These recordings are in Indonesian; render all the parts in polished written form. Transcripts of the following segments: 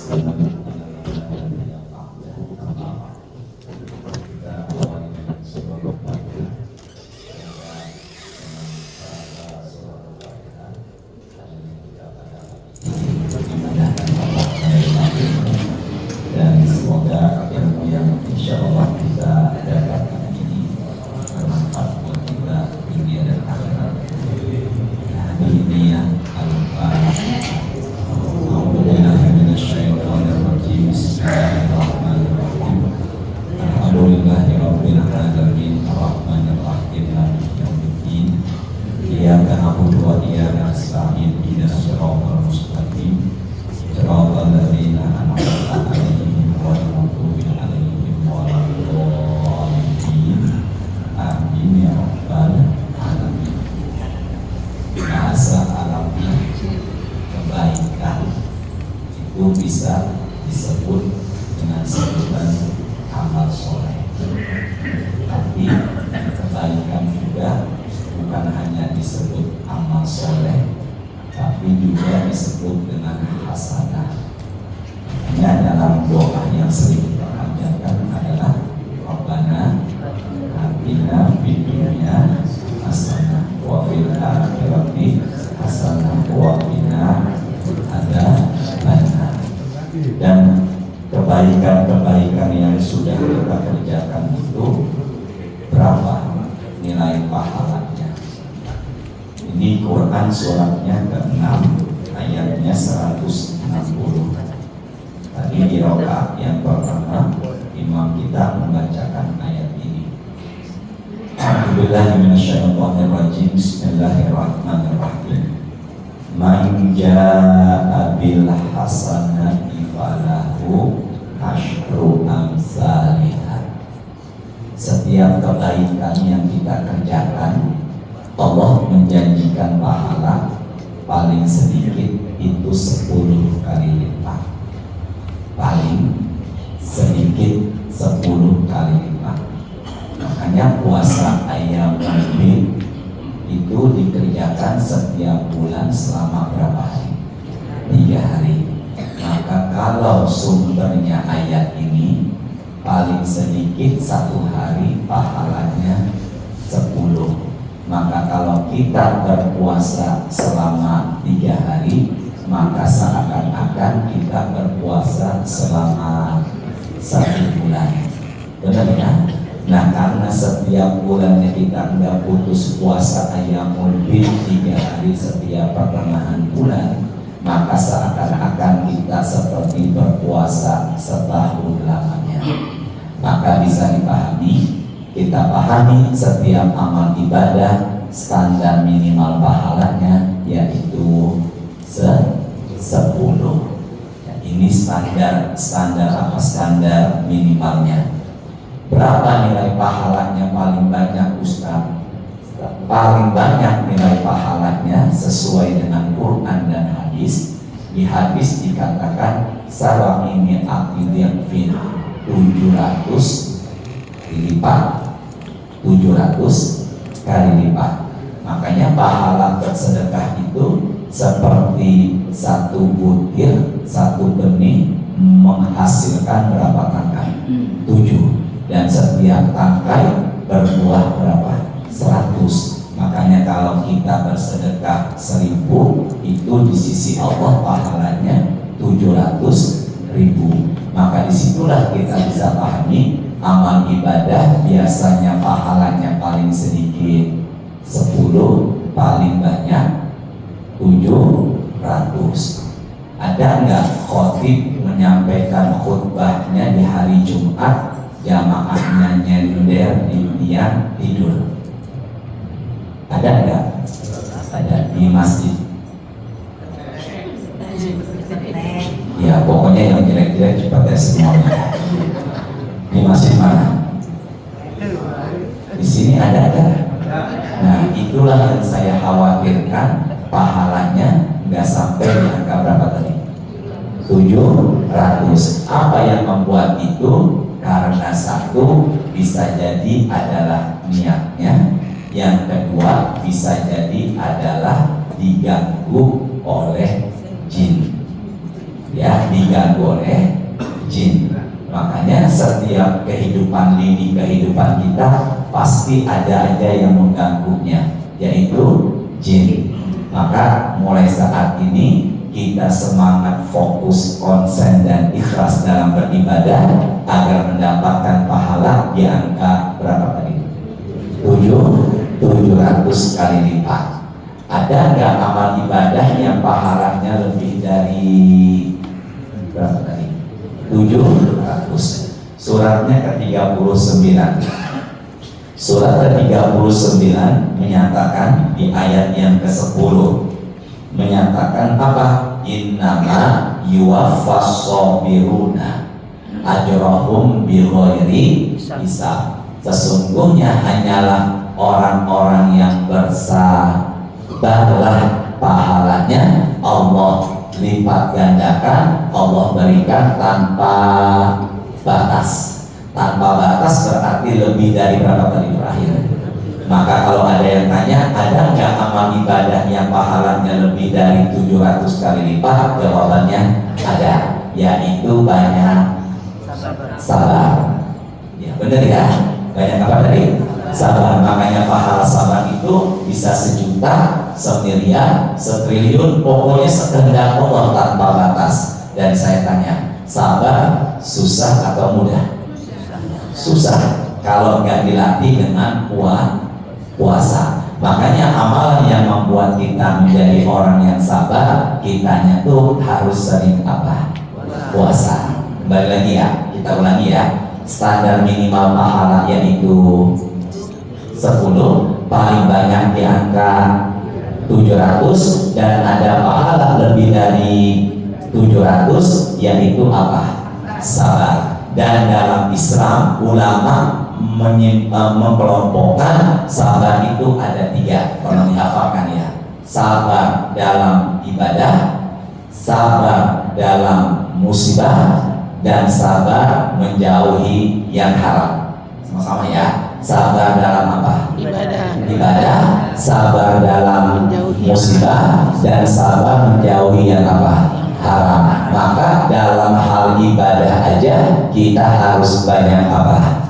dan semoga ilmu yang insya Allah kita dapatkan ini bermanfaat buat kita dunia dan akhirat. Ini yang Bismillahirrahmanirrahim. Alhamdulillahirabbil alamin arrahmanir rahim maliki yaumiddin. Iyyaka na'budu wa iyyaka nasta'in ihdinas siratal mustaqim siratal ladzina an'amta 'alaihim ghairil maghdubi 'alaihim waladdallin. Amin ya rabbal alamin. Bahasa Arabnya kebaikan itu bisa disebut dengan sebutan amal soleh. Tapi kebaikan juga bukan hanya disebut amal soleh, tapi juga disebut dengan hasanah. Hanya dalam doa yang sering kita panjatkan adalah Rabbana atina fid dunya hasanah wa fil akhirati hasanah wa qina adzabannar. Dan kebaikan-kebaikan yang sudah kita kerjakan itu berapa nilai pahalanya? Ini Quran suratnya ke-6 ayatnya 160. Tadi di rakaat yang pertama imam kita membacakan ayat ini. A'udzubillahiminasyaitonirrajim. Bismillahirrahmanirrahim. Man jaa'a bil hasanati falahu asyru amsalihah. Setiap kebaikan yang kita kerjakan, Allah menjanjikan pahala paling sedikit itu 10 kali lipat. Paling sedikit 10 kali lipat. Makanya puasa ayam bid itu dikerjakan setiap bulan selama berapa hari? 3 hari. Maka kalau sumbernya ayat ini, paling sedikit 1 hari pahalanya 10. Maka kalau kita berpuasa selama 3 hari, maka seakan-akan kita berpuasa selama 1 bulan. Benar ya? Nah, karena setiap bulannya kita nggak putus puasa ayamul bid 3 hari setiap pertengahan bulan, maka seakan-akan kita seperti berpuasa setahun lamanya. Maka bisa dipahami, kita pahami setiap amal ibadah standar minimal pahalanya yaitu 10. Ya, ini standar apa standar minimalnya. Berapa nilai pahalanya paling banyak Ustaz? Paling banyak nilai pahalanya sesuai dengan Quran dan hadis. Di hadis dikatakan sarwa'ini aqidiyafin 700 dilipat, 700 kali lipat. Makanya pahala bersedekah itu seperti 1 butir, 1 benih menghasilkan berapa tangkai? 7. Dan setiap tangkai berbuah berapa? 100. Makanya kalau kita bersedekah 1000, itu di sisi Allah pahalanya 700.000. Maka disitulah kita bisa pahami amal ibadah biasanya pahalanya paling sedikit 10, paling banyak 700. Ada nggak khotib menyampaikan khutbahnya di hari Jumat, jamaahnya nyender di tiang tidur? Ada nggak? Ada di masjid. Ya pokoknya yang jelek-jelek cepat ya semuanya. Di masjid mana? Di sini ada kan? Nah itulah yang saya khawatirkan, pahalanya nggak sampai di angka berapa tadi? 700. Apa yang membuat itu? Karena satu, bisa jadi adalah niatnya. Yang kedua, bisa jadi adalah diganggu oleh jin. ya, diganggu oleh jin. Makanya setiap kehidupan lini kehidupan kita pasti ada aja yang mengganggunya, yaitu jin. Maka mulai saat ini kita semangat, fokus, konsen dan ikhlas dalam beribadah agar mendapatkan pahala di angka berapa tadi? 700 kali lipat. Ada nggak amal ibadah yang pahalanya lebih dari berapa tadi? 700. Suratnya ke-39. Surat ke-39 menyatakan di ayat yang ke-10 menyatakan apa? Innama yuwaffas sabiruna ajrahum bighairi hisab. Sesungguhnya hanyalah orang-orang yang bersabarlah pahalanya Allah lipat gandakan, Allah berikan tanpa batas. Tanpa batas berarti lebih dari berapa kali terakhir. Maka kalau ada yang tanya, ada nggak amal ibadah yang pahalanya lebih dari 700 kali lipat? Jawabannya ada, yaitu banyak sabar. Ya benar ya, banyak apa tadi? Sabar. Makanya pahala sabar itu bisa 1.000.000, 1.000.000.000, 1.000.000.000, pokoknya sekehendak Allah tanpa batas. Dan saya tanya, sabar susah atau mudah? Susah kalau nggak dilatih dengan puasa. Makanya amalan yang membuat kita menjadi orang yang sabar, kitanya tuh harus sering apa? Puasa. Kembali lagi ya, kita ulangi ya. Standar minimal pahala yaitu 10, paling banyak di angka 700, dan ada pahala lebih dari 700 yaitu apa? Sabar. Dan dalam Islam ulama mengelompokkan sabar itu ada 3, kalau dihafalkan ya. Sabar dalam ibadah, sabar dalam musibah, dan sabar menjauhi yang haram. Sama-sama ya. Sabar dalam apa? Ibadah, sabar dalam musibah, dan sabar menjauhi yang apa? Haram. Maka dalam hal ibadah aja kita harus banyak apa?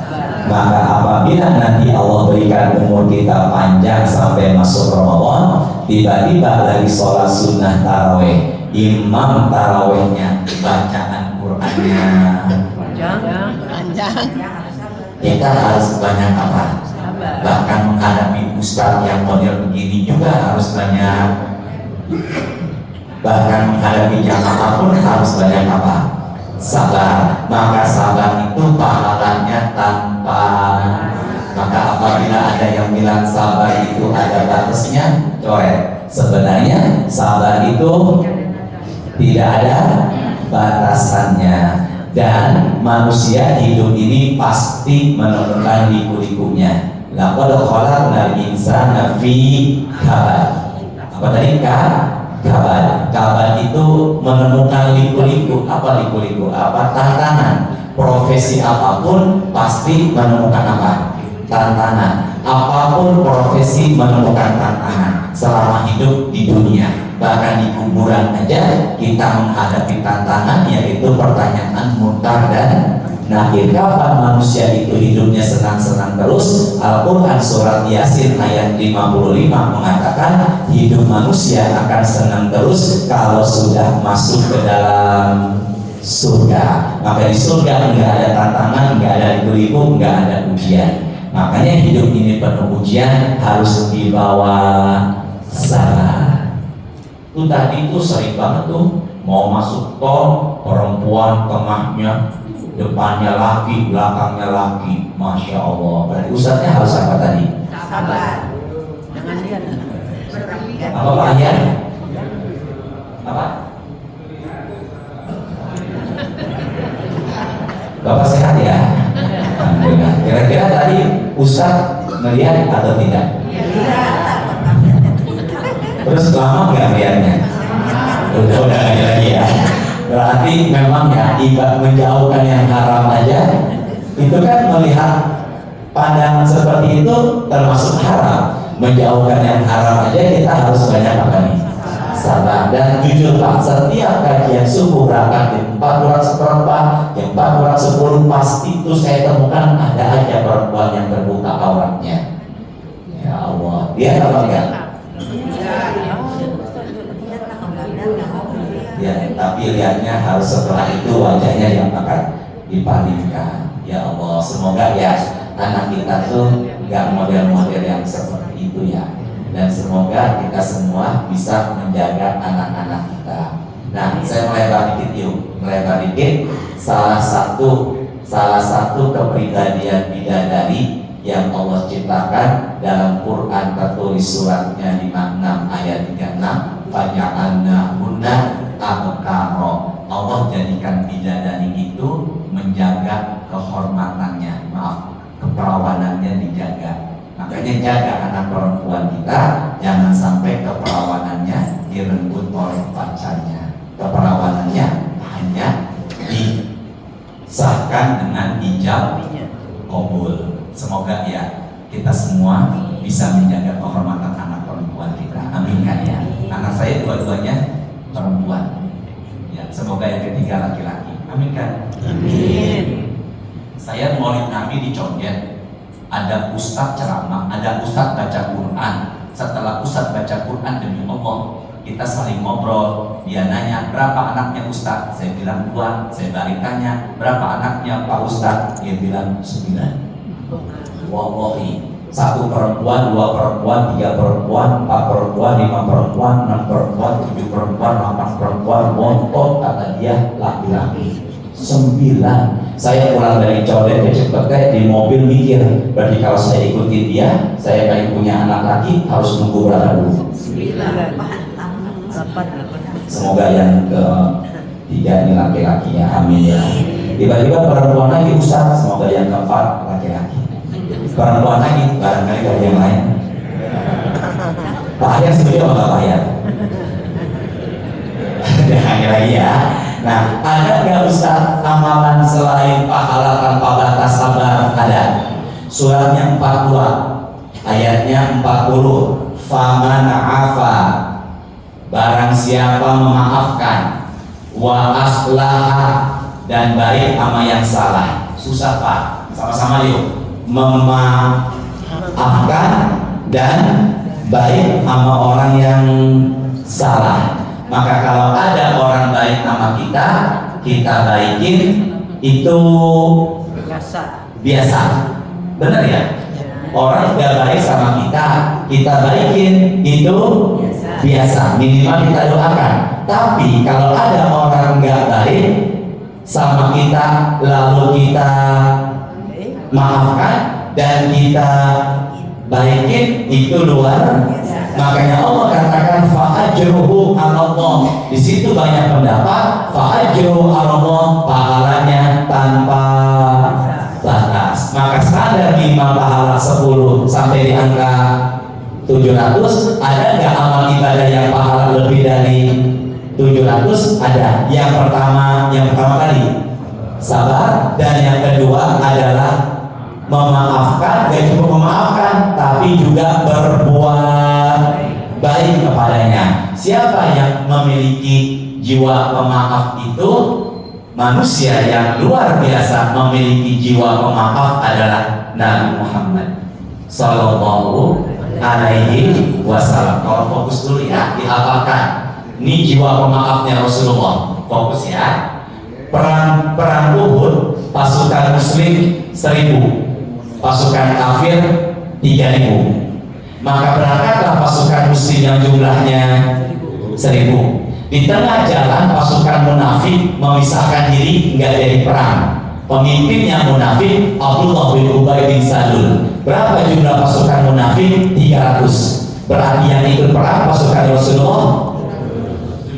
Maka apabila nanti Allah berikan umur kita panjang sampai masuk Ramadan, tiba-tiba lagi sholat sunnah taraweh, imam tarawehnya bacaan Qur'annya panjang, kita harus banyak apa? Bahkan menghadapi ustaz yang model begini juga harus banyak. Bahkan menghadapi jamaah pun harus banyak apa? Sabar. Maka sabar itu pahalanya tanpa. Maka apabila ada yang bilang sabar itu ada batasnya, coret. Sebenarnya sabar itu tidak ada batasannya. Dan manusia hidup ini pasti menemukan liku-likunya. Laqad khalaqnal insana fi kabad. Apa tadi? Kabad. Kabad itu menemukan liku-liku. Apa liku-liku? Apa? Tantangan. Profesi apapun pasti menemukan apa? Tantangan. Apapun profesi menemukan tantangan selama hidup di dunia. Bahkan di kuburan aja kita menghadapi tantangan, yaitu pertanyaan munkar dan nakir. Kapan manusia itu hidupnya senang-senang terus? Al-Quran surat Yasin ayat 55 mengatakan hidup manusia akan senang terus kalau sudah masuk ke dalam surga. Maka di surga nggak ada tantangan, nggak ada liku-liku, nggak ada ujian. Makanya hidup ini penuh ujian, harus dibawa sabar. Itu tadi tuh sering banget tuh mau masuk tol, perempuan tengahnya, depannya laki, belakangnya laki. Masya Allah. Berarti ustadznya harus apa tadi? Sabar. Jangan lihat. Apa Pak Ian? Apa? Bapak sehat ya? Alhamdulillah. Kira-kira tadi ustadz melihat atau tidak? Terus lama nggak lihatnya? Udah nggak lagi ya. Berarti memang ya ibadah menjauhkan yang haram aja itu kan melihat pandangan seperti itu termasuk haram. Menjauhkan yang haram aja kita harus banyak apa nih? sabar. Dan jujur Pak, setiap kajian subuh berangkat di 4 kurang seperempat, yang 4 kurang 10, pasti itu saya temukan ada aja perempuan yang terbuka auratnya. Ya Allah, dia apa enggak? Ya, tapi lihatnya harus setelah itu wajahnya yang akan dipalingkan. Ya Allah, semoga ya anak kita tuh nggak model-model yang seperti itu ya. Dan semoga kita semua bisa menjaga anak-anak kita. Nah, saya melebar dikit yuk, melebar dikit. Salah satu kepribadian bidadari yang Allah ciptakan dalam Quran tertulis suratnya 56 ayat 36, faja'alnahunna abkara. Allah jadikan bidadari itu menjaga kehormatannya, keperawanannya dijaga. Makanya jaga anak perempuan kita, jangan sampai keperawanannya direnggut oleh pacarnya. Keperawanannya hanya disahkan dengan ijab kabul. Semoga ya kita semua bisa menjaga kehormatan anak perempuan kita. Amin kan ya. Anak saya dua-duanya perempuan. Ya, semoga yang ketiga laki-laki. Amin kan? Amin. Saya maulid Nabi di Condet. Ada ustadz ceramah, ada ustadz baca Quran. Setelah ustadz baca Quran, demi Allah, kita saling ngobrol. Dia nanya, berapa anaknya ustadz? Saya bilang 2. Saya balik tanya, berapa anaknya Pak Ustadz? Dia bilang 9. Wallahi, 1 perempuan, 2 perempuan, 3 perempuan, 4 perempuan, 5 perempuan, 6 perempuan, 7 perempuan, 8 perempuan, montok kata dia laki-laki 9. Saya pulang dari Condet ke Cipete di mobil mikir, berarti kalau saya ikuti dia, saya pengen punya anak lagi harus nunggu berapa dulu? 9. Semoga yang ketiga ini laki-laki ya, amin ya. Tiba-tiba perempuan lagi Ustaz, semoga yang keempat laki-laki. Perempuan lagi, barangkali dari yang lain. Pak Ayah setuju apa Pak Ayah? Jangan lagi ya. Nah, ada nggak Ustaz amalan selain pahala tanpa batas sabar? Ada. Suratnya 42, ayatnya 40. Faman afa, barang siapa memaafkan, wa aslaha, dan baik sama yang salah. Susah Pak, sama-sama yuk. Memaafkan dan baik sama orang yang salah. Maka kalau ada orang baik sama kita, kita baikin, itu biasa. Benar ya? Orang gak baik sama kita, kita baikin, itu biasa. Minimal kita doakan. Tapi kalau ada orang gak baik sama kita, lalu kita maafkan dan kita baikin, itu luar. Makanya Allah katakan fa'ajruhu 'alallah. Di situ banyak pendapat, fa'ajruhu 'alallah, pahalanya tanpa batas. Maka standar minimal pahala 10 sampai di angka 700. Ada nggak amal ibadah yang pahala lebih dari 700? Ada. Yang pertama kali sabar, dan yang kedua adalah memaafkan. Gak cukup memaafkan, tapi juga berbuat baik kepadanya. Siapa yang memiliki jiwa pemaaf itu? Manusia yang luar biasa memiliki jiwa pemaaf adalah Nabi Muhammad Sallallahu Alaihi Wasallam. Kalau fokus dulu ya, dihafalkan. Ini jiwa pemaafnya Rasulullah. Fokus ya. Perang Uhud, pasukan Muslim 1000. Pasukan kafir 3.000. Maka berangkatlah pasukan muslim yang jumlahnya 1.000. Di tengah jalan pasukan munafik memisahkan diri, nggak jadi perang. Pemimpinnya munafik Abdullah bin Ubay bin Salul. Berapa jumlah pasukan munafik? 300. Berarti yang ikut perang pasukan Rasulullah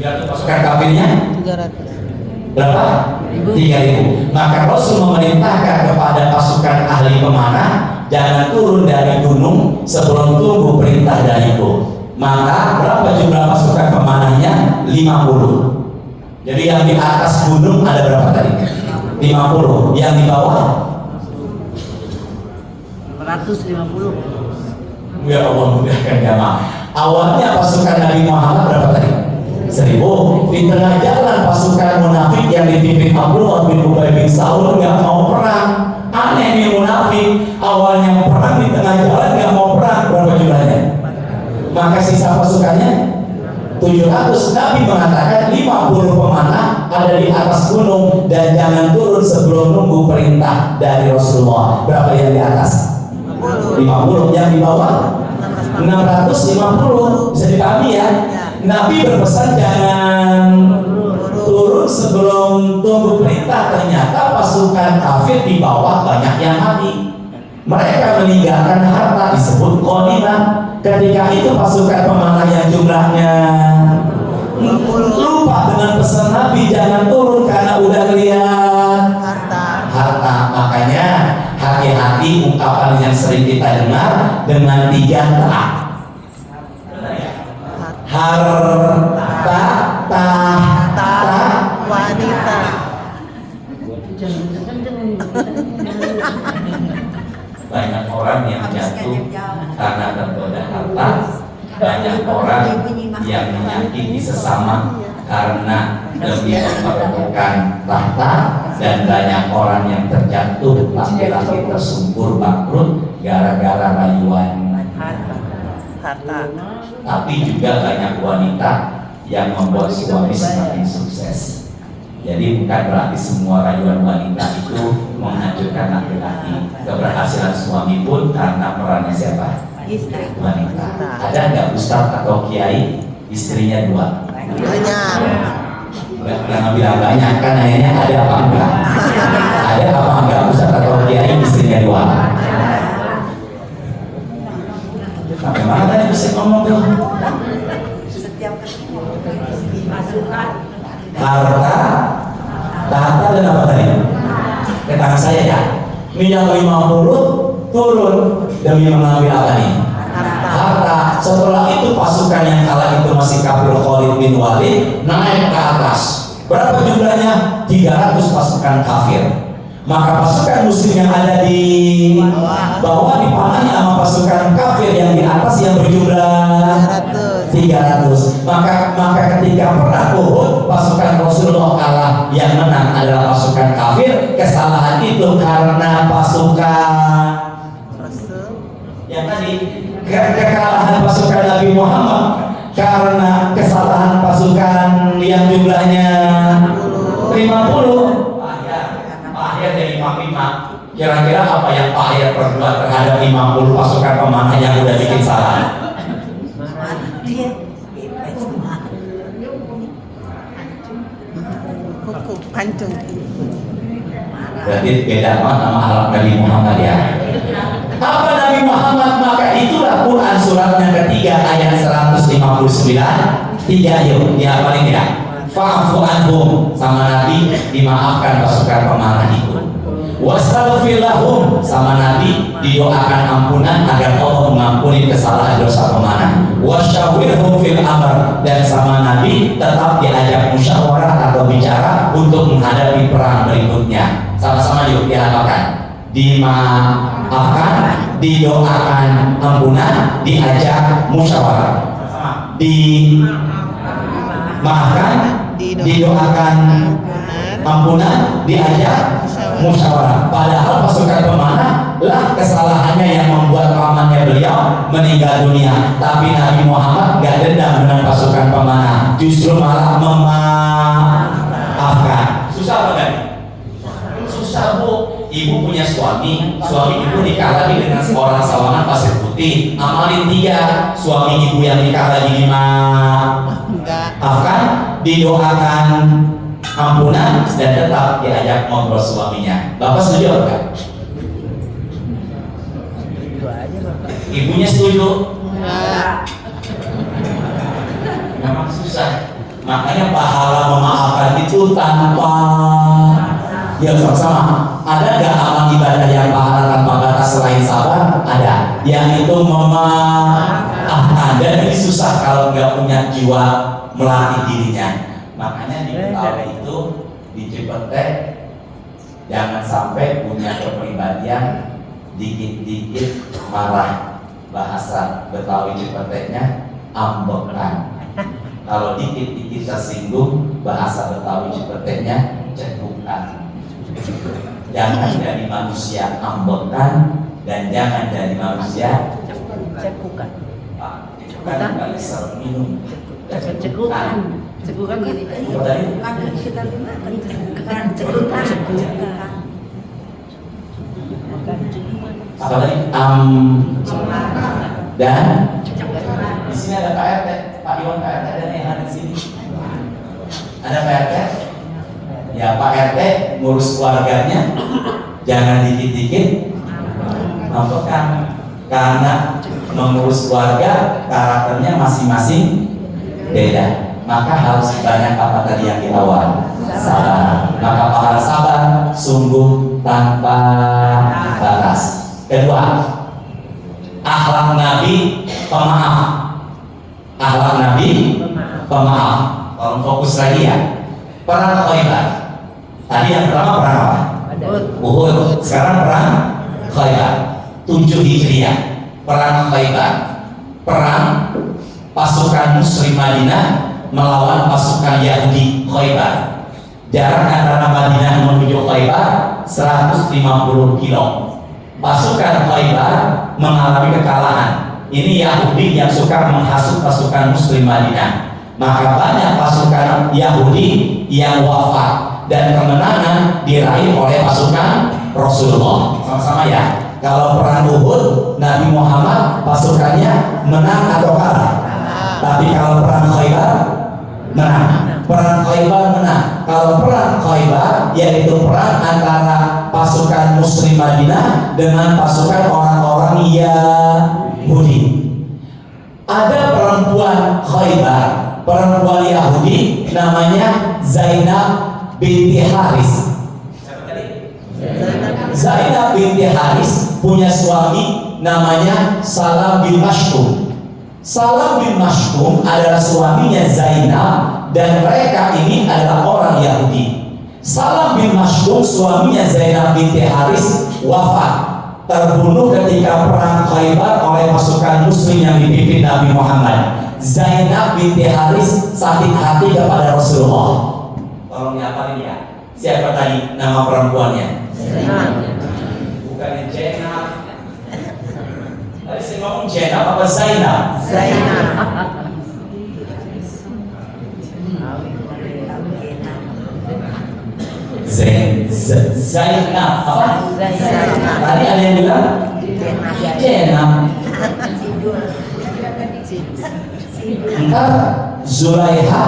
300. Pasukan kafirnya 300. Berapa? 3.000. Maka Rasul memerintahkan kepada pasukan ahli pemanah, jangan turun dari gunung sebelum tunggu perintah dariku. Maka berapa jumlah pasukan pemanahnya? 50. Jadi yang di atas gunung ada berapa tadi? 50. Yang di bawah 450. Ya Allah, mudahkan jamaah. Awalnya pasukan Nabi Muhammad berapa tadi? 1000. Di tengah jalan pasukan munafik yang dipimpin Abdullah bin Ubay bin Salul nggak mau perang. Aneh nih munafik, awalnya perang, di tengah jalan nggak mau perang. Berapa jumlahnya? Maka sisa pasukannya 700. Nabi mengatakan 50 pemanah ada di atas gunung dan jangan turun sebelum nunggu perintah dari Rasulullah. Berapa yang di atas? 50. Yang di bawah 650. Bisa dipahami ya? Nabi berpesan jangan turun sebelum tunggu perintah. Ternyata pasukan kafir di bawah banyak yang mati. Mereka meninggalkan harta, disebut ghanimah. Ketika itu pasukan pemanah yang jumlahnya lupa dengan pesan Nabi jangan turun karena udah lihat harta. Makanya hati-hati ungkapan yang sering kita dengar dengan 3 ta. Harta, tahta, wanita. Banyak orang yang jatuh karena tergoda harta. Banyak orang yang menyakiti sesama karena demi memperebutkan tahta. Dan banyak orang yang terjatuh laki-laki tersungkur bangkrut gara-gara rayuan Harta. Tapi juga banyak wanita yang membuat suami semakin sukses. Jadi bukan berarti semua rayuan wanita itu menghancurkan laki-laki. Keberhasilan suami pun karena perannya siapa? Istri. Wanita. Ada nggak ustadz atau kiai istrinya 2? Banyak. Jangan bilang banyak, kan nanya ada apa enggak? Ada apa enggak ustadz atau kiai istrinya 2? Sampai mana tadi bisa ngomong tuh? Setiap pasukan. Harta, tahta dan apa tadi? Ke tangan saya ya. Ini yang 50 turun demi mengambil apa nih? Harta. Setelah itu pasukan yang kala itu masih kafir Khalid bin Walid naik ke atas. Berapa jumlahnya? 300 pasukan kafir. Maka pasukan muslim yang ada di bawah dipanahnya sama pasukan kafir yang di atas yang berjumlah 300. Maka ketika perang Uhud pasukan Rasulullah kalah, yang menang adalah pasukan kafir. Kesalahan itu karena pasukan yang tadi, kekalahan pasukan Nabi Muhammad karena kesalahan pasukan yang jumlahnya 50. Pak jadi Imam. Kira-kira apa yang Pak Ayat berbuat terhadap 50 pasukan pemanah yang udah bikin salah? Hukum hancur. Berarti beda banget sama alam Nabi Muhammad ya. Apa Nabi Muhammad? Maka itulah Quran suratnya ketiga ayat 159. 3 yuk, ya paling tidak. Fa'fu anhum, sama Nabi dimaafkan pasukan pemanah itu. Wastaghfir lahum, sama Nabi didoakan ampunan agar Allah mengampuni kesalahan dosa pemanah. Wasyawirhum fil amr, dan sama Nabi tetap diajak musyawarah atau bicara untuk menghadapi perang berikutnya. Sama-sama yuk dihadapkan. Dimaafkan, didoakan ampunan, diajak musyawarah. Dimaafkan, didoakan ampunan, diajak musyawarah. Padahal pasukan pemanah lah kesalahannya yang membuat pamannya beliau meninggal dunia. Tapi Nabi Muhammad gak dendam dengan pasukan pemanah, justru malah memaafkan. Susah banget. Susah bu. Ibu punya suami ibu nikah lagi dengan seorang sawangan pasir putih. Amalin 3, suami ibu yang nikah lagi dimaafkan, didoakan ampunan, dan tetap diajak ngobrol suaminya. Bapak setuju enggak? Ibunya setuju? Enggak. Memang susah. Makanya pahala memaafkan itu tanpa ya sama-sama. Ada gak amal ibadah yang pahala tanpa batas selain sabar? Ada. Yang itu memaafkan. Dan ini susah kalau nggak punya jiwa melatih dirinya. Makanya di Betawi itu di Cipete jangan sampai punya kepribadian dikit-dikit marah. Bahasa Betawi Cipeteknya ambekan. kalau dikit-dikit tersinggung, bahasa Betawi Cipetenya cekukan. Jangan dari manusia ambekan dan jangan dari manusia Cekukan. cekukan kali selalu minum. Cekukan gini. Apa tadi? Kita kan cekukan. Apa tadi? Dan di sini ada Pak RT, Pak Iwan Pak RT ada yang ada di sini. Ada Pak RT? Ya Pak RT ngurus keluarganya, jangan dikit-dikit mempekan, karena mengurus keluarga karakternya masing-masing beda. Maka harus banyak apa tadi yang di awal? Sabar. Maka pahala sabar sungguh tanpa batas. Kedua, akhlak Nabi pemaaf. Akhlak Nabi pemaaf. Tolong fokus lagi ya. Perang Khaybar. Tadi yang pertama perang apa? Uhud. Sekarang perang Khaybar. 7 Hijriah. Perang Khaybar. Perang pasukan Muslim Madinah melawan pasukan Yahudi Khaybar. Jarak antara Madinah menuju Khaybar 150 kilo. Pasukan Khaybar mengalami kekalahan. Ini Yahudi yang suka menghasut pasukan Muslim Madinah. Maka banyak pasukan Yahudi yang wafat dan kemenangan diraih oleh pasukan Rasulullah. Sama-sama ya. Kalau perang Uhud, Nabi Muhammad pasukannya menang atau kalah? Tapi kalau perang Khaybar menang. Perang Khaybar menang. Kalau perang Khaybar yaitu perang antara pasukan Muslim Madinah dengan pasukan orang-orang Yahudi. Ada perempuan Khaybar, perempuan Yahudi namanya Zainab binti Haris. Zainab binti Haris punya suami namanya Salam bin Mashkum. Salam bin Mashkum adalah suaminya Zainab dan mereka ini adalah orang Yahudi. Salam bin Mashkum suaminya Zainab binti Haris wafat, terbunuh ketika perang Khaybar oleh pasukan Muslim yang dipimpin Nabi Muhammad. Zainab binti Haris sakit hati kepada Rasulullah. Tolong dihafalin ya. Siapa tadi nama perempuannya? Bukannya Zainab. Tadi saya ngomong Zainab apa Zainab? Zainab. Zainab apa? Zainab. Tadi ada yang bilang Zainab. Entar Zulaiha.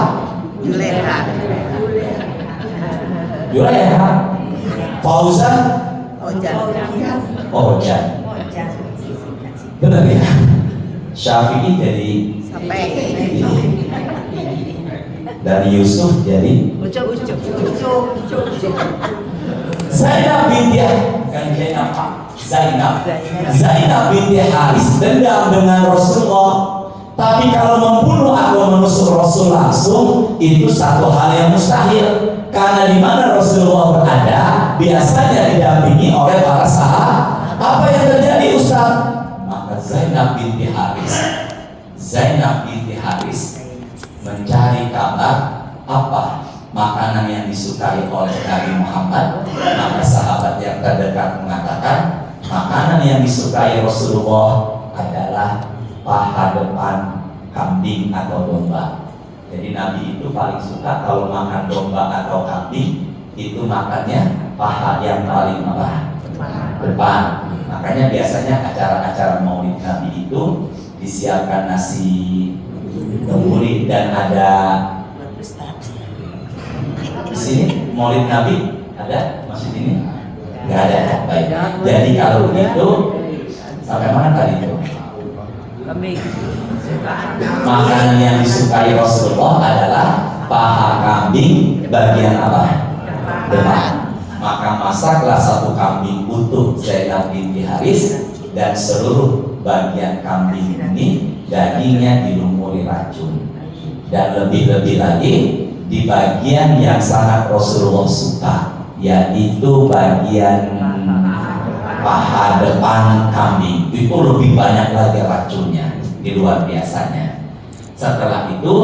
Zulaiha. Fauzan. Ojan. Benar ya? Syafi'i jadi dari Yusuf jadi Zainab binti Zainab binti Haris dendam dengan Rasulullah. Tapi kalau membunuh atau menusuk Rasul langsung itu satu hal yang mustahil. Karena di mana Rasulullah berada biasanya didampingi oleh para sahabat. Apa yang terjadi Ustaz? Maka Zainab binti Haris mencari kabar apa makanan yang disukai oleh Nabi Muhammad. Maka sahabat yang terdekat mengatakan makanan yang disukai Rasulullah adalah paha depan kambing atau domba. Jadi Nabi itu paling suka kalau makan domba atau kambing itu makannya paha yang paling depan. Makanya biasanya acara-acara Maulid Nabi itu disiapkan nasi kebuli dan ada di sini Maulid Nabi ada masjid ini nggak ada. Baik. Jadi kalau begitu sampai mana tadi itu? Makanan yang disukai Rasulullah adalah paha kambing bagian apa? Depan. Maka masaklah satu kambing utuh Zainab binti Haris dan seluruh bagian kambing ini dagingnya dilumuri racun. Dan lebih-lebih lagi di bagian yang sangat Rasulullah suka, yaitu bagian paha depan kambing. Itu lebih banyak lagi racunnya, di luar biasanya. Setelah itu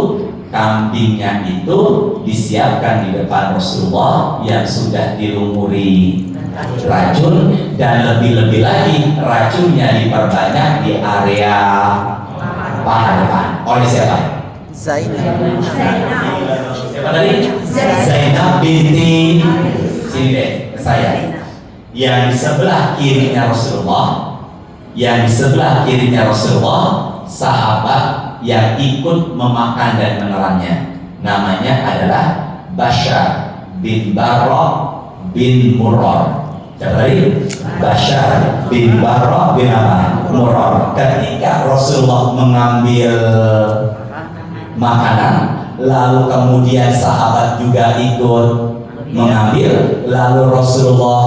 kambingnya itu disiapkan di depan Rasulullah yang sudah dilumuri racun, dan lebih-lebih lagi racunnya diperbanyak di area paha depan. Oleh siapa? Zainab. Siapa tadi? Zainab binti, sini deh ke saya. Yang di sebelah kirinya Rasulullah, sahabat yang ikut memakan dan menelannya, namanya adalah Bashar bin Barra bin Murrah. Siapa tadi? Bashar bin Barra bin Murrah. Ketika Rasulullah mengambil makanan, lalu kemudian sahabat juga ikut mengambil, lalu Rasulullah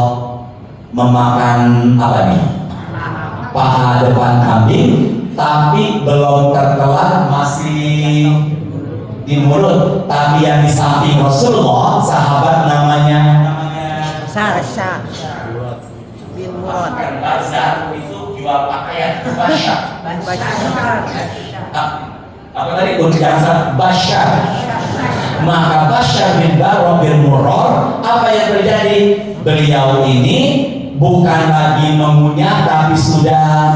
memakan apa nih? Paha depan kambing, tapi belum tertelan, masih di mulut. Tapi yang di samping Rasulullah, sahabat namanya Sa'sa bin Murad. Bazar itu jual pakaian. Bashar. Apa tadi? Undangan Bashar. Maka Bashar bin Barra bin Murrah, apa yang terjadi? Beliau ini bukan lagi mengunyah, tapi sudah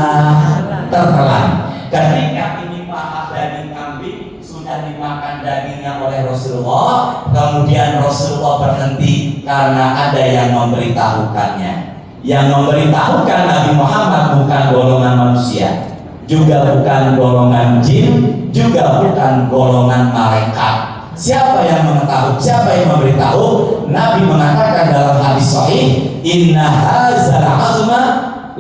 tertelan. Ketika ini paha daging kambing sudah dimakan dagingnya oleh Rasulullah, kemudian Rasulullah berhenti karena ada yang memberitahukannya. Yang memberitahukan Nabi Muhammad bukan golongan manusia, juga bukan golongan jin, juga bukan golongan malaikat. Siapa yang mengetahui? Siapa yang memberitahu? Nabi mengatakan dalam hadis sahih, "Inna hadzal azma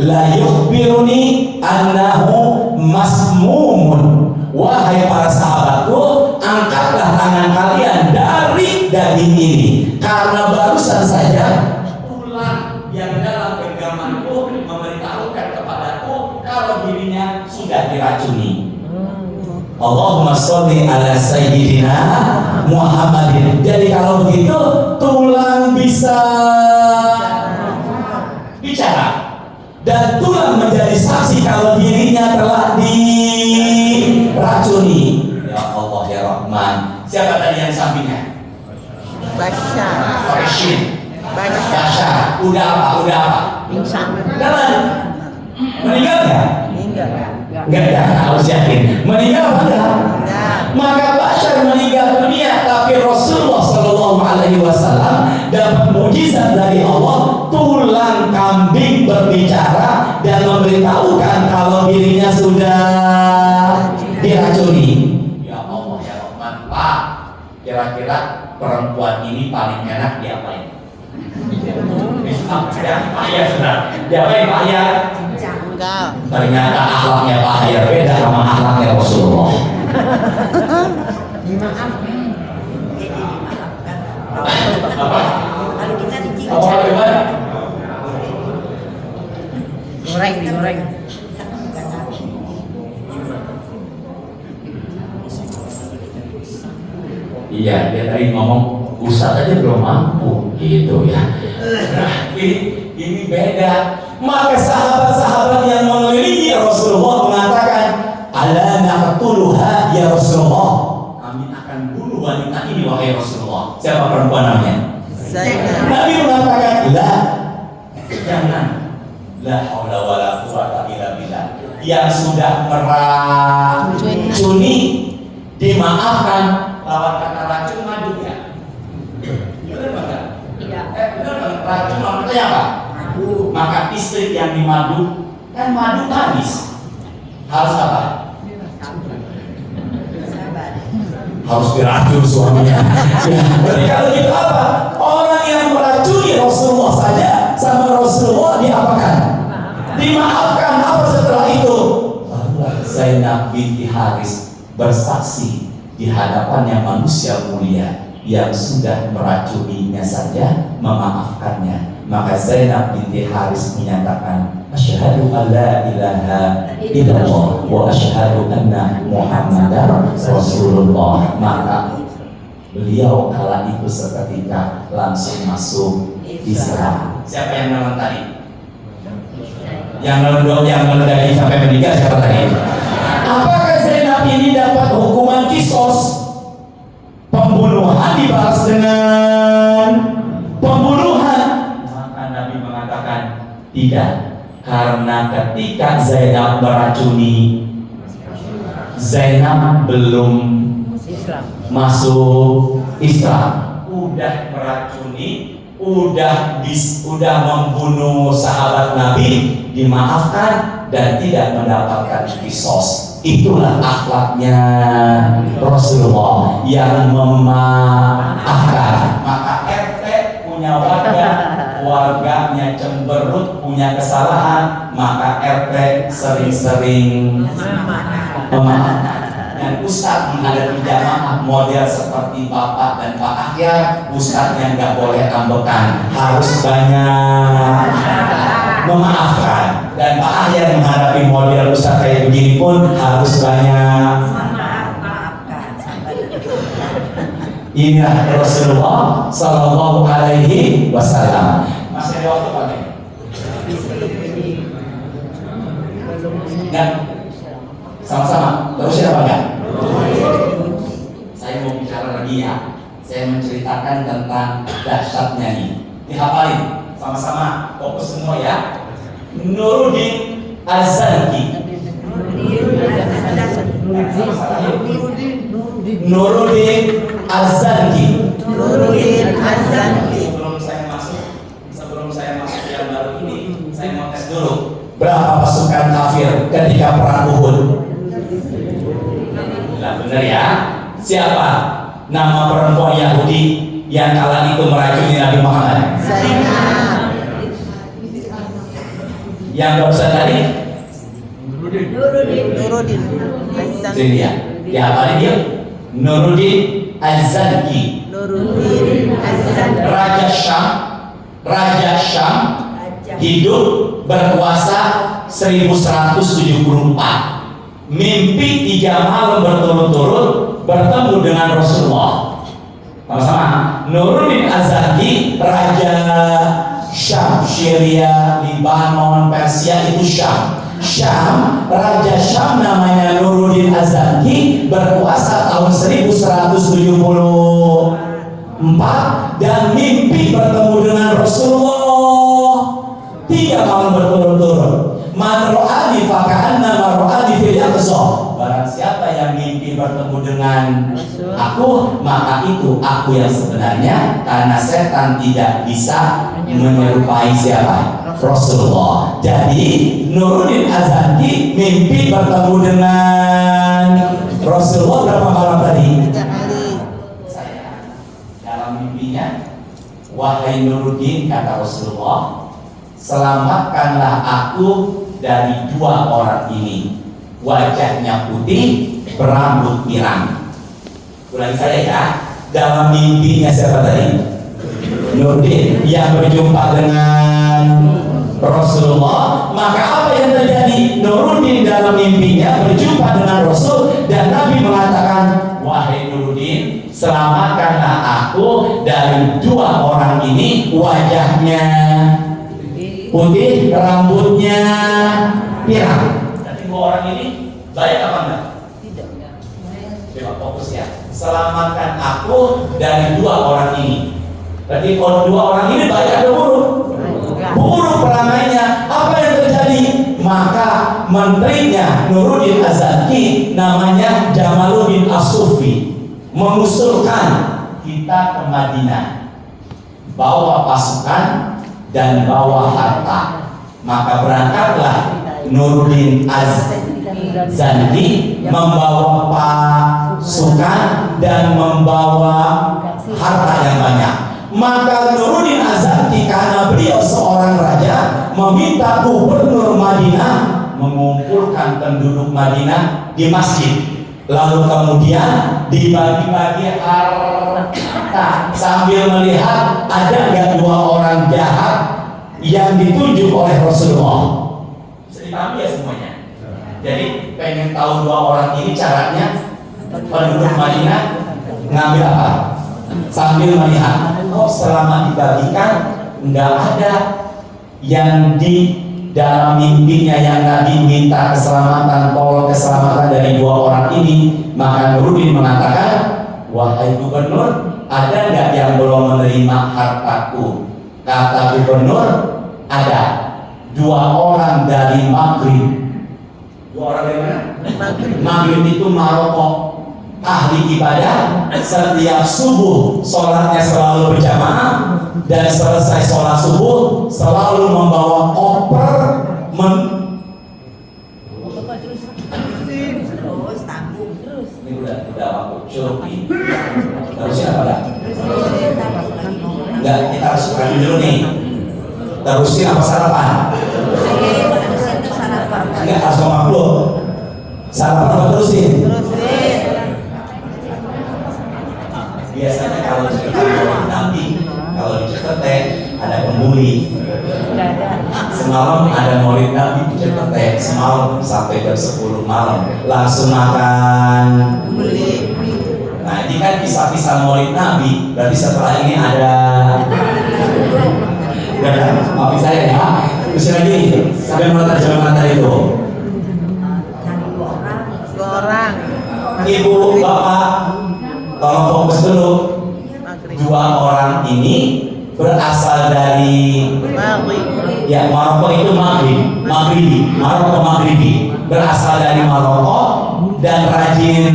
la yukhbiruni annahu masmumun." Wahai para sahabatku, angkatlah tangan kalian dari daging ini, karena barusan saja tulang yang dalam genggamanku memberitahukan kepadaku kalau dirinya sudah diracuni. Allahumma sholli ala sayyidina Muhammadin. Jadi kalau begitu tulang bisa bicara dan tulang menjadi saksi kalau dirinya telah diracuni. Ya Allah ya Rahman. Siapa tadi yang sampingnya? Bashar. Bashar. Udah apa? Pingsan. Jangan. Meninggal nggak? Meninggal. Enggak, harus yakin. Meninggal apa enggak? Maka Bashar meninggal dunia, tapi Rasulullah Shallallahu Alaihi Wasallam dapat mujizat dari Allah, tulang kambing berbicara dan memberitahukan kalau dirinya sudah diracuni. Ya Allah ya Rahman. Pak, kira-kira perempuan ini paling enak diapain? Iya sudah. Diapain Pak ya? Enggak. Ternyata akhlaknya Pak Hayar beda sama akhlaknya Rasulullah. Dimaafkan. Apa? Kalau kita Apa dicincang. gimana? Digoreng. Iya, dia tadi ngomong Ustaz aja belum mampu gitu ya. Nah, ini beda. Maka sahabat-sahabat yang mengelilingi Rasulullah mengatakan, "Ala naqtuluha ya Rasulullah." Kami akan bunuh wanita ini wahai Rasulullah. Siapa perempuan namanya? Zainab. Nabi mengatakan, "La, jangan. La haula wala quwwata illa billah." Yang sudah meracuni dimaafkan, lawan kata racun madu ya. Benar enggak? Iya. Benar enggak? Racun maksudnya apa? Madu. Maka istri yang dimadu, kan madu manis. Harus apa? Harus diracun suaminya. Ya, berarti kalau gitu apa? Orang yang meracuni Rasulullah saja sama Rasulullah diapakan? Dimaafkan. Apa setelah itu? Barulah Zainab binti Haris bersaksi di hadapannya manusia mulia yang sudah meracuninya saja memaafkannya. Maka Zainab binti Haris menyatakan, "Asyhadu an la ilaha illallah wa asyhadu anna Muhammadar Rasulullah." Maka beliau kala itu seketika langsung masuk Islam. Siapa yang nonton tadi? Yang nonton dari sampai meninggal siapa tadi? Apakah Zainab ini dapat hukuman kisos? pembunuhan dibalas dengan pembunuhan. Maka Nabi mengatakan tidak, karena ketika Zainab meracuni, Zainab belum masuk Islam, udah meracuni, udah membunuh sahabat Nabi, dimaafkan dan tidak mendapatkan kisos. Itulah akhlaknya Rasulullah yang memaafkan. Maka RT punya warganya cemberut, punya kesalahan, maka RT sering-sering memaafkan. Dan Ustadz menghadapi jamaah model seperti Bapak dan Pak Ahyar, Ustadznya nggak boleh ambekan, harus banyak memaafkan. Dan Pak Ahyar menghadapi model Ustadz kayak begini pun harus banyak memaafkan. Inilah Rasulullah Sallallahu Alaihi Wasallam. Masih ada waktu Pak? Enggak? Sama-sama, terusin apa enggak? Saya mau bicara lagi ya. Saya menceritakan tentang dahsyatnya nih. Dihafalin sama-sama, fokus semua ya. Nuruddin Az-Zanki. Nuruddin Az-Zanki. Sebelum saya masuk yang baru ini, saya mau tes dulu. Berapa pasukan kafir ketika perang Uhud? Nah, benar ya. Siapa nama perempuan Yahudi yang kala itu meracuni Nabi Muhammad? Yang barusan tadi? Nuruddin. Itu dia. Dihafalin dia. Nuruddin Az-Zanki. Raja Syam hidup berkuasa 1174. Mimpi 3 malam berturut-turut bertemu dengan Rasulullah. Sama-sama. Nuruddin Az-Zanki, Raja Syam, Syria, Libanon, Persia itu Syam. Raja Syam namanya Nuruddin Az-Zanki, berkuasa tahun 1174 dan mimpi bertemu dengan Rasulullah 3 malam berturut-turut. Man ro'ani faka'anna ma ro'ani fil yaqza. Barang siapa yang mimpi bertemu dengan aku, maka itu aku yang sebenarnya, karena setan tidak bisa menyerupai siapa? Rasulullah. Jadi Nuruddin Az-Zanki mimpi bertemu dengan Rasulullah berapa malam tadi? Saya dalam mimpinya, wahai Nuruddin, kata Rasulullah, selamatkanlah aku dari 2 orang ini, wajahnya putih, berambut pirang. Ulangi saya ya, dalam mimpinya siapa tadi? Nuruddin yang berjumpa dengan Rasulullah. Maka apa yang terjadi? Nuruddin dalam mimpinya berjumpa dengan Rasul dan Nabi mengatakan, wahai Nuruddin, selamatkanlah aku dari 2 orang ini, wajahnya putih, rambutnya pirang. Jadi 2 orang ini baik apa enggak? Tidak. Coba fokus ya. Selamatkan aku dari 2 orang ini. Berarti kalau 2 orang ini baik atau buruk? Buruk perangannya. Apa yang terjadi? Maka menterinya Nuruddin Az-Zanki, namanya Jamaluddin As-Sufi, mengusulkan kita ke Madinah, bawa pasukan dan bawa harta. Maka berangkatlah Nuruddin Az-Zanki membawa pasukan dan membawa harta yang banyak. Maka Nuruddin Az-Zanki, karena beliau seorang raja, meminta gubernur Madinah mengumpulkan penduduk Madinah di masjid, lalu kemudian dibagi-bagi harta sambil melihat ada nggak 2 orang jahat yang ditunjuk oleh Rasulullah. Dipahami ya semuanya. Jadi pengen tahu 2 orang ini caranya, penduduk Madinah ngambil apa? Sambil melihat, oh selama dibagikan nggak ada yang di dalam mimpinya yang Nabi minta keselamatan, tolong keselamatan dari 2 orang ini. Maka Nuruddin mengatakan, wahai gubernur, ada nggak yang belum menerima hartaku? Kata gubernur, ada. 2 orang dari Maghrib. 2 orang dari mana? Maghrib itu Maroko, ahli ibadah. Setiap subuh sholatnya selalu berjamaah, dan selesai sholat subuh selalu membawa koper Terus tanggung terus. ini udah waktu cuti. Terus siapa dah? Enggak, kita harus berani dulu nih. Terusin apa sarapan? Terusin tuh sarapan. Enggak, harus ngomong dulu. Sarapan apa terusin? Terusin. Biasanya kalau cerita maulid Nabi, kalau di Cipete ada pembuli. Semalam ada maulid Nabi di Cipete, semalam sampai jam 10 malam langsung makan. Nah ini kan kisah-kisah maulid Nabi, berarti setelah ini ada. Maafin saya ya. Terus lagi sampai mana itu? 2 orang. Ibu, bapak, tolong fokus dulu. 2 orang ini berasal dari ya Maroko itu Maroko Maghribi, berasal dari Maroko dan rajin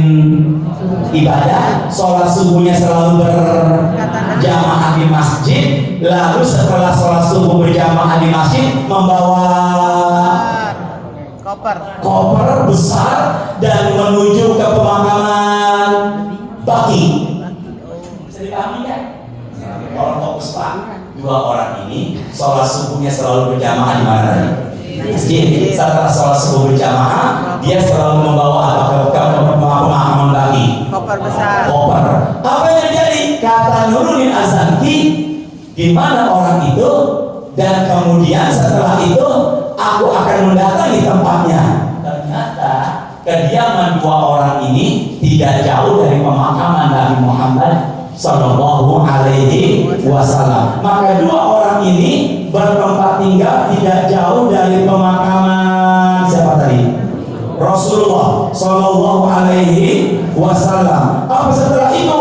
ibadah. Sholat subuhnya selalu berjamaah di masjid. Lalu setelah sholat subuh berjamaah di masjid membawa koper besar dan menuju ke pemakaman Baki. Bisa dipahami ya? Orang fokus Pak. 2 orang ini sholat subuhnya selalu berjamaah di mana tadi? Masjid. Setelah sholat subuh berjamaah, dia selalu membawa apa ke pemakaman Baki? Koper besar. Koper. Apa yang terjadi? Kata Nuruddin Az-Zanki, di mana orang itu, dan kemudian setelah itu aku akan mendatangi tempatnya. Ternyata kediaman 2 orang ini tidak jauh dari pemakaman Nabi Muhammad Sallallahu Alaihi Wasallam. Maka 2 orang ini bertempat tinggal tidak jauh dari pemakaman siapa tadi? Rasulullah Sallallahu Alaihi Wasallam. Apa setelah itu?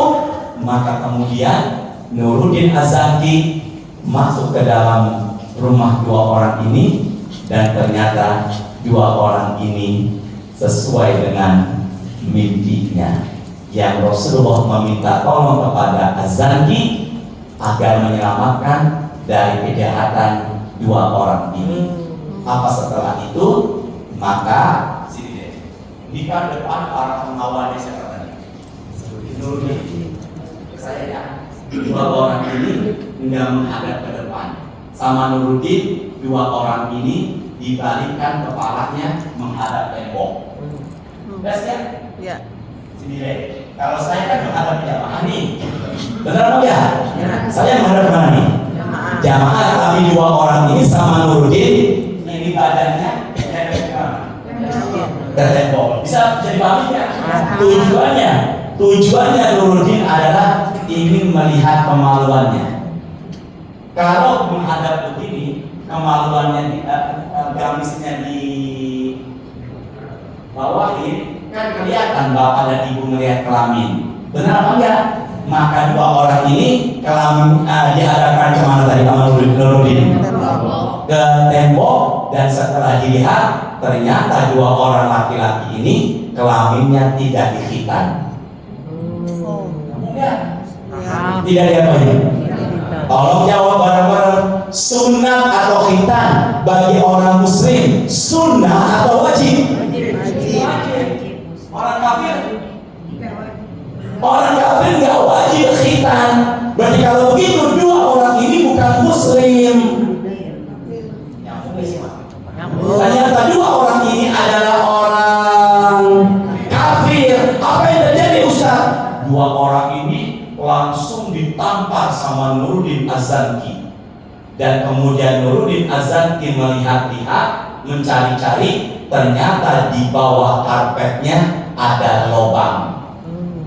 Maka kemudian Nuruddin Az-Zanki masuk ke dalam rumah 2 orang ini, dan ternyata 2 orang ini sesuai dengan mimpinya yang Rasulullah meminta tolong kepada Az-Zanki agar menyelamatkan dari kejahatan 2 orang ini. Apa setelah itu? Maka sini deh, di depan para pengawalnya siapa tadi? Nuruddin. Saya ya, 2 orang ini enggak menghadap ke depan. Sama Nuruddin, 2 orang ini dibalikkan kepalanya menghadap tembok. Beres ya? Iya. Sini deh. Kalau saya kan menghadap jamaah nih. Benar apa ya? Saya menghadap kemana nih? Jamaah. Tapi 2 orang ini sama Nuruddin, ini badannya menghadap ke mana? Ke tembok. Bisa jadi paham ya? Tujuannya Nuruddin adalah ingin melihat kemaluannya. Kalau menghadap begini, kemaluannya gamisnya di bawahin, kan kelihatan bapak dan ibu melihat kelamin. Benar apa enggak? Maka 2 orang ini kelamin dihadapkan kemana tadi sama Nuruddin? Ke tembok, dan setelah dilihat ternyata 2 orang laki-laki ini kelaminnya tidak dikhitan. Tidak diapain? Tolong jawab bareng-bareng. Sunnah atau khitan bagi orang muslim? Sunnah atau wajib? Wajib. Orang kafir? Orang kafir nggak wajib khitan. Berarti kalau begitu 2 orang ini bukan muslim. Ternyata 2 orang ini adalah orang kafir. Apa yang terjadi Ustaz? 2 orang ini langsung ditampar sama Nuruddin Az-Zanki, dan kemudian Nuruddin Az-Zanki melihat-lihat, mencari-cari, ternyata di bawah karpetnya ada lubang,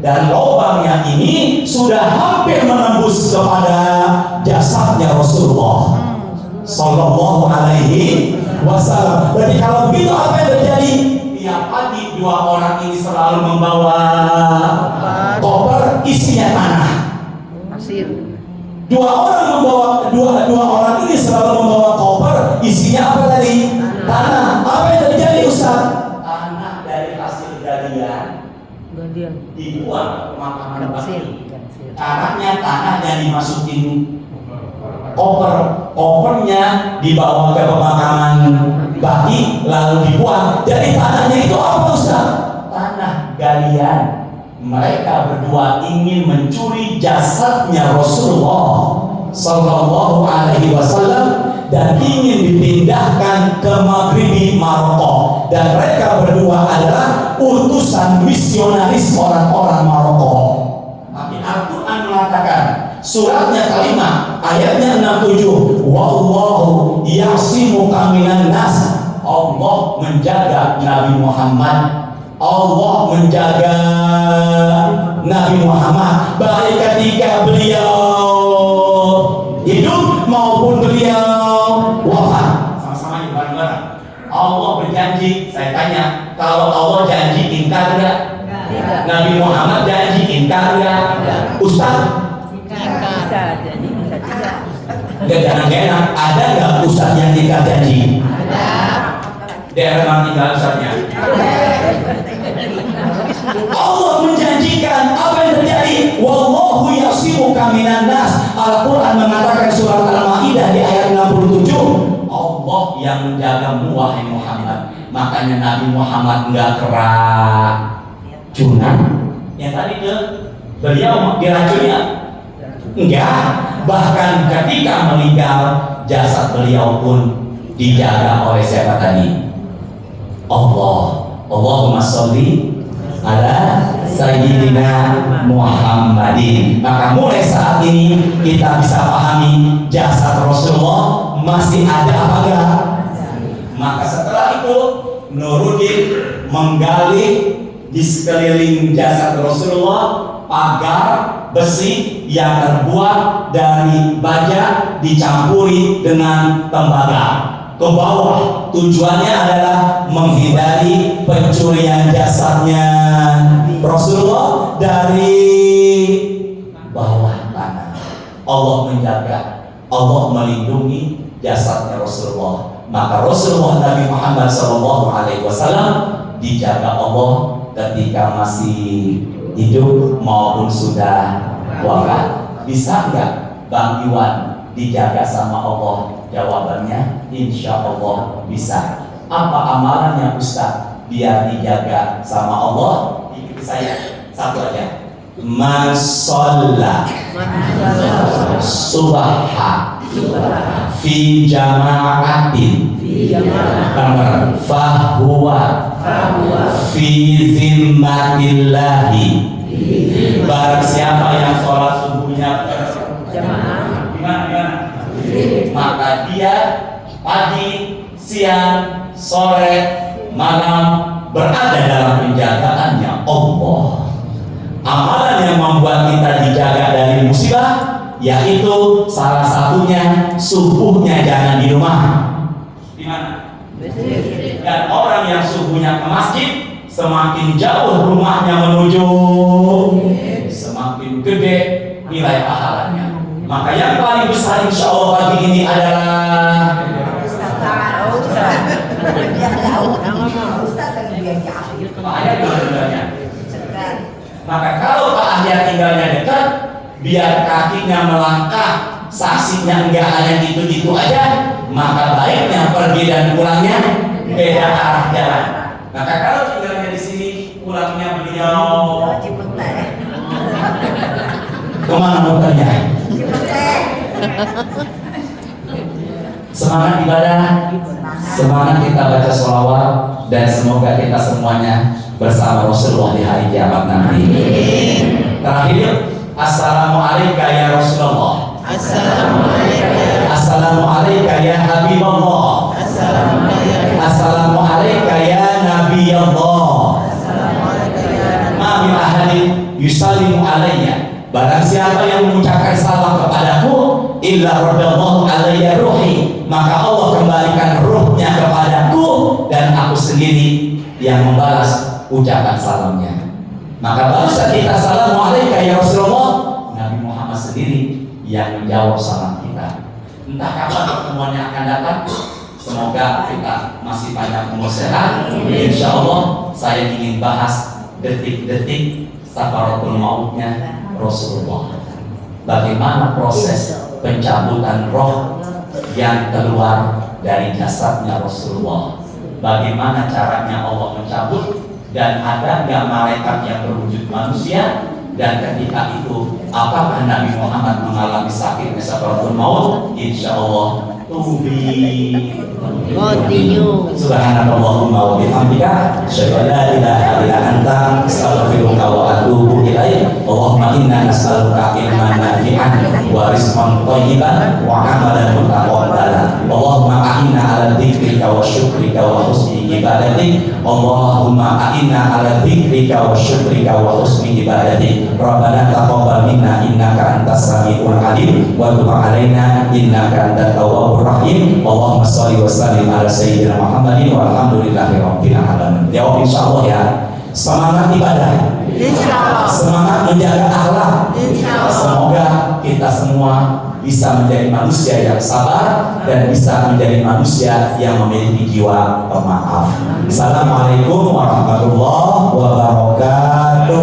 dan lubangnya ini sudah hampir menembus kepada jasadnya Rasulullah Sallallahu Alaihi Wasallam. Berarti kalau begitu apa yang terjadi? Tiap pagi 2 orang ini selalu membawa koper isinya tanah. Pasir. Dua orang ini selalu membawa koper, isinya apa tadi? Tanah. Apa yang terjadi Ustaz? Tanah dari hasil galian dibuang ke pemakaman baki. Caranya tanahnya dimasukin koper, kopernya dibawa ke pemakaman baki lalu dibuang. Jadi tanahnya itu apa Ustaz? Tanah galian. Mereka berdua ingin mencuri jasadnya Rasulullah Sallallahu Alaihi Wasallam dan ingin dipindahkan ke Maghribi Maroko, dan mereka berdua adalah utusan misionaris orang-orang Maroko. Tapi Al-Quran mengatakan, suratnya kalimat ayatnya 67, wallahu ya'simuka minan nas. Allah menjaga Nabi Muhammad, Allah menjaga Nabi Muhammad baik ketika beliau hidup maupun beliau wafat. Sama-sama bareng-bareng. Allah berjanji. Saya tanya, kalau Allah janji ingkar enggak? Nabi Muhammad janji ingkar enggak? Ustaz? Bisa jadi, bisa tidak. Jangan enak. Ada nggak ustaz yang ingkar janji? Ada. Daerah mana tinggal ustaznya? Allah menjanjikan apa yang terjadi. Wallahu ya'simuka minan nas. Al-Quran mengatakan surat Al-Maidah di ayat 67, Allah yang menjagamu wahai Muhammad. Makanya Nabi Muhammad enggak keracunan. Yang tadi ke beliau diracuni enggak. Bahkan ketika meninggal jasad beliau pun dijaga oleh siapa tadi? Allah. Allahumma sholli ala Sayyidina Muhammadin. Maka mulai saat ini kita bisa pahami jasad Rasulullah masih ada apa enggak? Maka setelah itu Nuruddin menggali di sekeliling jasad Rasulullah pagar besi yang terbuat dari baja dicampuri dengan tembaga ke bawah. Tujuannya adalah menghindari pencurian jasadnya Rasulullah dari bawah tanah. Allah menjaga, Allah melindungi jasadnya Rasulullah. Maka Rasulullah Nabi Muhammad SAW dijaga Allah ketika masih hidup maupun sudah wafat. Bisa nggak Bang Iwan dijaga sama Allah? Jawabannya insya Allah bisa. Apa amalannya Ustaz biar dijaga sama Allah? Ikuti saya, satu aja. Man sholla subha fi jama'atin fahuwa fi zimmatillahi. Barang siapa yang sholat subuhnya berjamaah, gimana? Maka dia pagi, siang, sore, malam berada dalam penjagaannya Allah. Amalan yang membuat kita dijaga dari musibah yaitu salah satunya subuhnya jangan di rumah. Di mana? Dan orang yang subuhnya ke masjid, semakin jauh rumahnya menuju, semakin gede nilai pahalanya. Maka yang paling besar insya Allah pagi ini adalah maka kalau Pak Ahya tinggalnya dekat, biar kakinya melangkah, saksinya enggak hanya gitu-gitu aja, maka baiknya pergi dan pulangnya beda arah jalan. Maka kalau tinggalnya di sini, pulangnya beliau kemana motornya? Semangat ibadah, semangat kita baca sholawat, dan semoga kita semuanya bersama Rasulullah di hari kiamat nanti. Terakhir, assalamualaikum ya Rasulullah. Assalamualaikum ya Habibullah. Assalamualaikum ya Nabi Allah. Ma min ahadin yusallimu alayya. Barang siapa yang mengucapkan salam kepadaku, illa radallahu alayya ruhi, maka Allah kembalikan ruhnya kepadaku dan aku sendiri yang membalas ucapan salamnya. Maka baru saat kita Assalamualaikum ya Rasulullah, Nabi Muhammad sendiri yang menjawab salam kita. Entah kapan pertemuannya akan datang. Semoga kita masih panjang umur sehat. Insya Allah saya ingin bahas detik-detik sakaratul mautnya Rasulullah. Bagaimana proses pencabutan roh yang keluar dari jasadnya Rasulullah. Bagaimana caranya Allah mencabut, dan ada nggak malaikat yang berwujud manusia, dan ketika itu apakah Nabi Muhammad mengalami sakit sakaratul maut? Insya Allah Continue. Subhanallahumma wa bihamdika asyhadu an la ilaha illa anta astaghfiruka wa atubu ilaik. Allahumma inna nas'aluka ilman nafi'an wa rizqan thayyiban wa amalan mutaqabbalan. Allahumma a'inna 'ala dzikrika wa syukrika wa husni ibadatik. Allahumma a'inna 'ala dzikrika wa syukrika wa husni ibadatik. Rabbana taqabbal minna innaka antas samiul alim wa tub 'alaina innaka antat tawwabur rahim. Allahumma shalli wa sallim ala sayyidina Muhammadin walhamdulillahi rabbil alamin. Jawab insyaallah ya. Semangat ibadah, insyaallah. Semangat menjaga akhlak, insyaallah. Semoga kita semua bisa menjadi manusia yang sabar dan bisa menjadi manusia yang memiliki jiwa pemaaf. Assalamualaikum warahmatullahi wabarakatuh.